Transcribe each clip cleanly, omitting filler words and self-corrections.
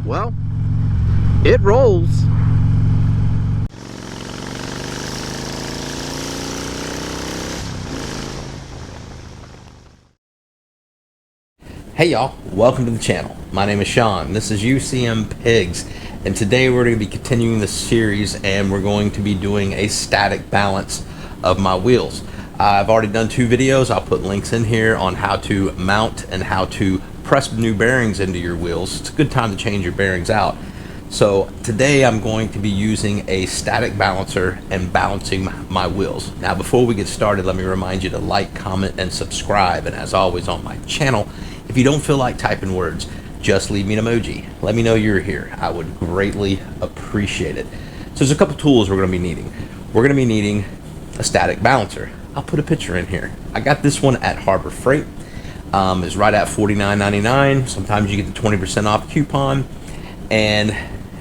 Well, it rolls. Hey y'all, welcome to the channel. My name is Sean. This is UCM Pigs, and today we're going to be continuing this series, and we're going to be doing a static balance of my wheels. I've already done 2 videos. I'll put links in here on how to mount and how to press new bearings into your wheels. It's a good time to change your bearings out. So today I'm going to be using a static balancer and balancing my wheels. Now before we get started, let me remind you to like, comment, and subscribe. And as always on my channel, if you don't feel like typing words, just leave me an emoji. Let me know you're here. I would greatly appreciate it. So there's a couple tools we're going to be needing. We're going to be needing a static balancer. I'll put a picture in here. I got this one at Harbor Freight. It's right at $49.99. Sometimes you get the 20% off coupon, and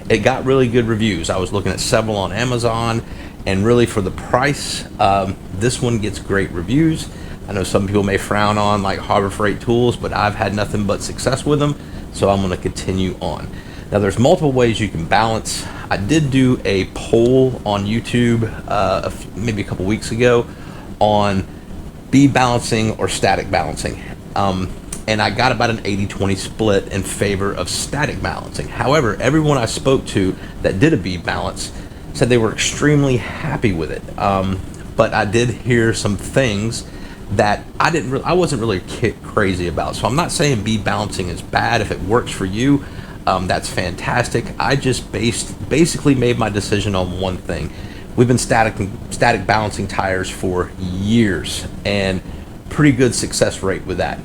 it got really good reviews. I was looking at several on Amazon, and really for the price, this one gets great reviews. I know some people may frown on like Harbor Freight tools, but I've had nothing but success with them, so I'm going to continue on. Now there's multiple ways you can balance. I did do a poll on YouTube maybe a couple weeks ago on bead balancing or static balancing, and I got about an 80-20 split in favor of static balancing. However, everyone I spoke to that did a bead balance said they were extremely happy with it, but I did hear some things that I wasn't really crazy about. So I'm not saying bead balancing is bad. If it works for you, that's fantastic. I just basically made my decision on one thing. We've been static balancing tires for years, and pretty good success rate with that.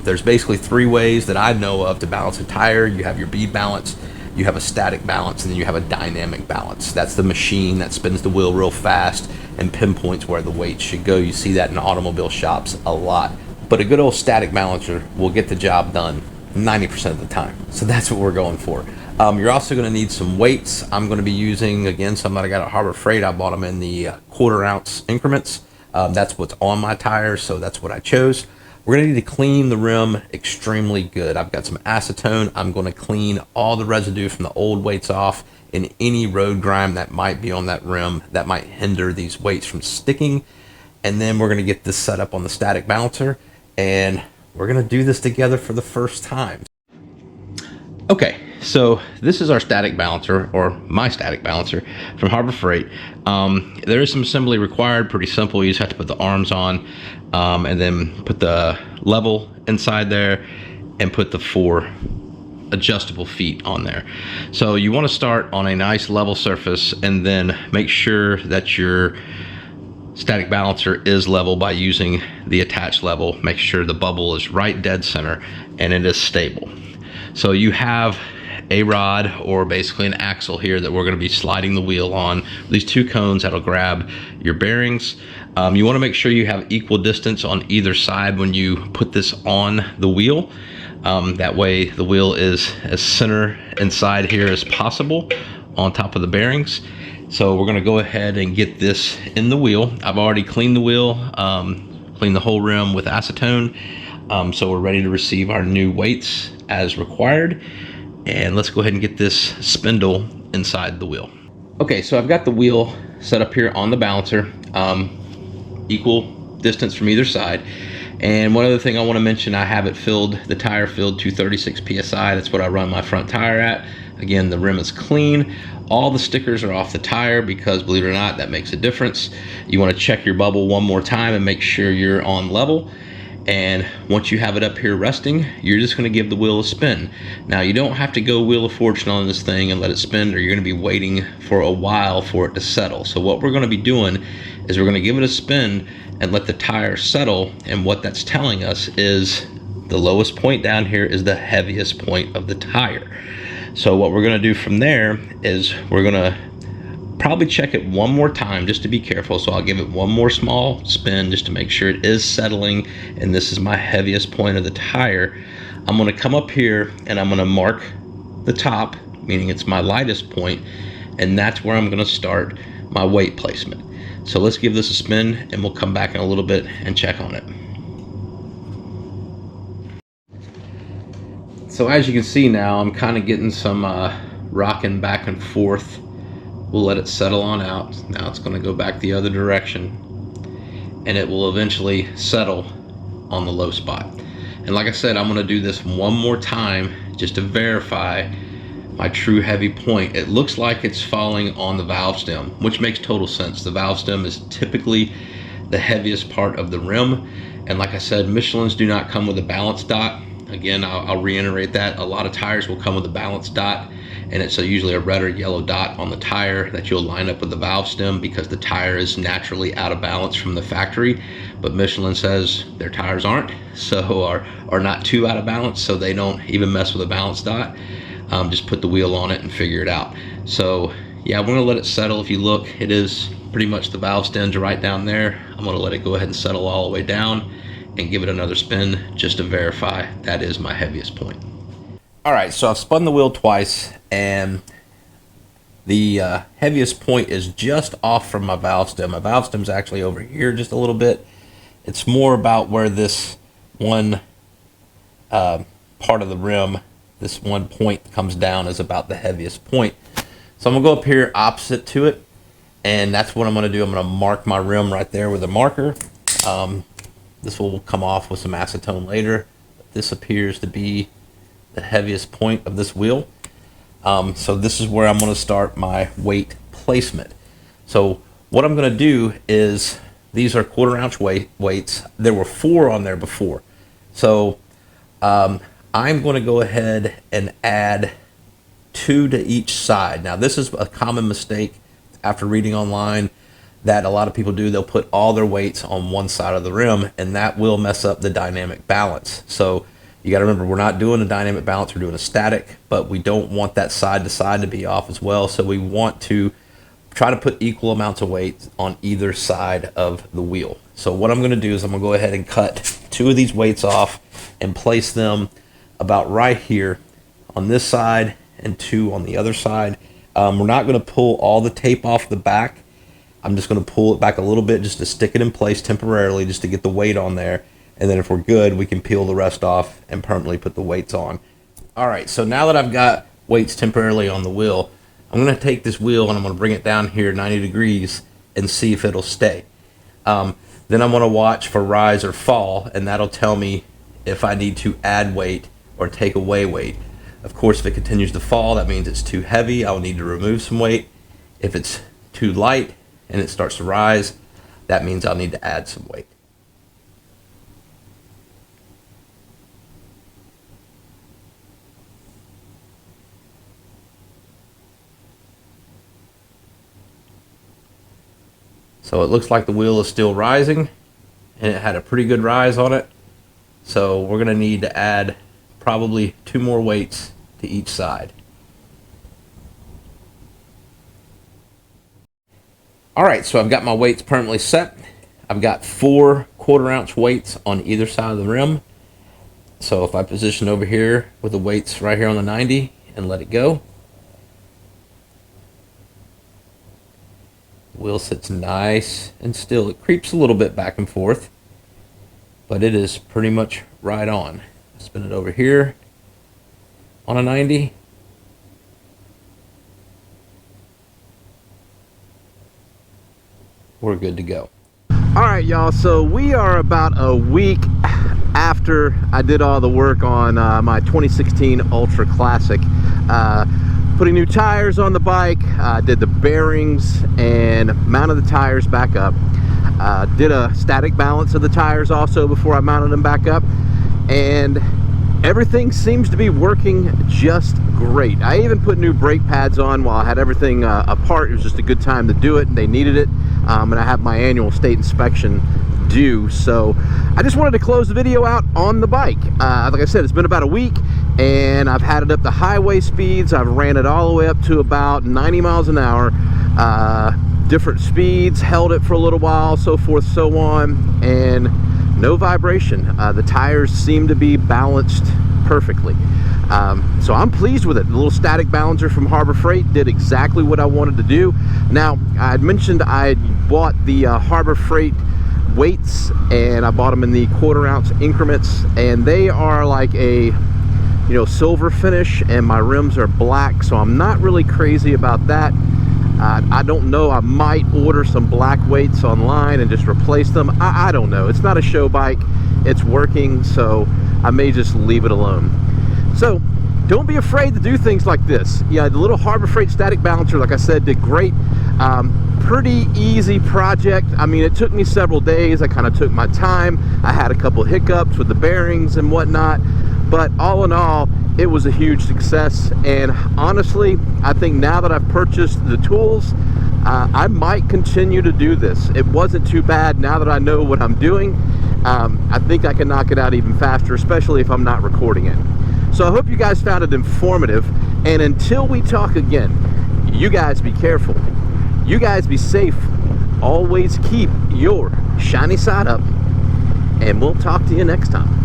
There's basically 3 ways that I know of to balance a tire. You have your bead balance, you have a static balance, and then you have a dynamic balance. That's the machine that spins the wheel real fast and pinpoints where the weight should go. You see that in automobile shops a lot. But a good old static balancer will get the job done 90% of the time. So that's what we're going for. You're also going to need some weights. I'm going to be using, again, some that I got at Harbor Freight. I bought them in the 1/4 ounce increments. That's what's on my tires, so that's what I chose. We're going to need to clean the rim extremely good. I've got some acetone. I'm going to clean all the residue from the old weights off and any road grime that might be on that rim that might hinder these weights from sticking. And then we're going to get this set up on the static balancer, and we're going to do this together for the first time. Okay, so this is our static balancer, or my static balancer from Harbor Freight. There is some assembly required, pretty simple. You just have to put the arms on, and then put the level inside there and put the 4 adjustable feet on there. So you want to start on a nice level surface, and then make sure that your static balancer is level by using the attached level. Make sure the bubble is right dead center and it is stable. So you have a rod, or basically an axle here, that we're going to be sliding the wheel on. These 2 cones that'll grab your bearings. You want to make sure you have equal distance on either side when you put this on the wheel. That way the wheel is as center inside here as possible on top of the bearings. So we're going to go ahead and get this in the wheel. I've already cleaned the wheel, cleaned the whole rim with acetone. So we're ready to receive our new weights as required. And let's go ahead and get this spindle inside the wheel. Okay, so I've got the wheel set up here on the balancer, equal distance from either side. And one other thing I want to mention, I have it filled, the tire filled to 36 PSI. That's what I run my front tire at. Again, the rim is clean. All the stickers are off the tire because, believe it or not, that makes a difference. You want to check your bubble one more time and make sure you're on level. And once you have it up here resting, you're just going to give the wheel a spin. Now, you don't have to go Wheel of Fortune on this thing and let it spin, or you're going to be waiting for a while for it to settle. So what we're going to be doing is we're going to give it a spin and let the tire settle. And what that's telling us is the lowest point down here is the heaviest point of the tire. So what we're going to do from there is we're going to probably check it one more time just to be careful. So I'll give it one more small spin just to make sure it is settling, and this is my heaviest point of the tire. I'm going to come up here and I'm going to mark the top, meaning it's my lightest point, and that's where I'm going to start my weight placement. So let's give this a spin, and we'll come back in a little bit and check on it. So as you can see now, I'm kind of getting some rocking back and forth. We'll let it settle on out. Now it's going to go back the other direction, and it will eventually settle on the low spot. And like I said, I'm going to do this one more time just to verify my true heavy point. It looks like it's falling on the valve stem, which makes total sense. The valve stem is typically the heaviest part of the rim, and like I said, Michelins do not come with a balance dot. Again, I'll reiterate that. A lot of tires will come with a balance dot, and it's usually a red or yellow dot on the tire that you'll line up with the valve stem because the tire is naturally out of balance from the factory. But Michelin says their tires aren't, so are not too out of balance, so they don't even mess with a balance dot. Just put the wheel on it and figure it out. So yeah, we're gonna let it settle. If you look, it is pretty much the valve stems right down there. I'm gonna let it go ahead and settle all the way down and give it another spin just to verify that is my heaviest point. All right, so I've spun the wheel twice, and the heaviest point is just off from my valve stem. My valve stem's actually over here just a little bit. It's more about where this one part of the rim, this one point comes down, is about the heaviest point. So I'm gonna go up here opposite to it, and that's what I'm gonna do. I'm gonna mark my rim right there with a marker. This will come off with some acetone later. This appears to be the heaviest point of this wheel. So this is where I'm going to start my weight placement. So what I'm going to do is, these are 1/4 ounce weights. There were 4 on there before. So I'm going to go ahead and add 2 to each side. Now this is a common mistake after reading online that a lot of people do. They'll put all their weights on one side of the rim, and that will mess up the dynamic balance. So you got to remember, we're not doing a dynamic balance, we're doing a static, but we don't want that side to side to be off as well. So we want to try to put equal amounts of weight on either side of the wheel. So what I'm going to do is I'm going to go ahead and cut 2 of these weights off and place them about right here on this side and 2 on the other side. We're not going to pull all the tape off the back. I'm just going to pull it back a little bit just to stick it in place temporarily, just to get the weight on there. And then if we're good, we can peel the rest off and permanently put the weights on. All right, so now that I've got weights temporarily on the wheel, I'm going to take this wheel and I'm going to bring it down here 90 degrees and see if it'll stay. Then I'm going to watch for rise or fall, and that'll tell me if I need to add weight or take away weight. Of course, if it continues to fall, that means it's too heavy. I'll need to remove some weight. If it's too light and it starts to rise, that means I'll need to add some weight. So it looks like the wheel is still rising, and it had a pretty good rise on it. So we're going to need to add probably 2 more weights to each side. All right, so I've got my weights permanently set. I've got 4 1/4 ounce weights on either side of the rim. So if I position over here with the weights right here on the 90 and let it go, the wheel sits nice and still. It creeps a little bit back and forth, but it is pretty much right on. Spin it over here on a 90. We're good to go. All right, y'all, so we are about a week after I did all the work on my 2016 Ultra Classic. Putting new tires on the bike, did the bearings and mounted the tires back up. Did a static balance of the tires also before I mounted them back up, and everything seems to be working just great. I even put new brake pads on while I had everything apart. It was just a good time to do it, and they needed it. And I have my annual state inspection due, so I just wanted to close the video out on the bike. Like I said, it's been about a week, and I've had it up to highway speeds. I've ran it all the way up to about 90 miles an hour, different speeds, held it for a little while, so forth, so on, and no vibration. The tires seem to be balanced perfectly. So I'm pleased with it. The little static balancer from Harbor Freight did exactly what I wanted to do. Now, I had mentioned I bought the Harbor Freight weights, and I bought them in the 1/4 ounce increments, and they are like a, you know, silver finish, and my rims are black, so I'm not really crazy about that. I don't know, I might order some black weights online and just replace them. I don't know. It's not a show bike, it's working, so I may just leave it alone. So don't be afraid to do things like this. Yeah, the little Harbor Freight static balancer, like I said, did great. Pretty easy project. I mean, it took me several days. I kind of took my time. I had a couple hiccups with the bearings and whatnot, but all in all, it was a huge success. And honestly, I think now that I've purchased the tools, I might continue to do this. It wasn't too bad. Now that I know what I'm doing, I think I can knock it out even faster, especially if I'm not recording it. So I hope you guys found it informative, and until we talk again, you guys be careful, you guys be safe, always keep your shiny side up, and we'll talk to you next time.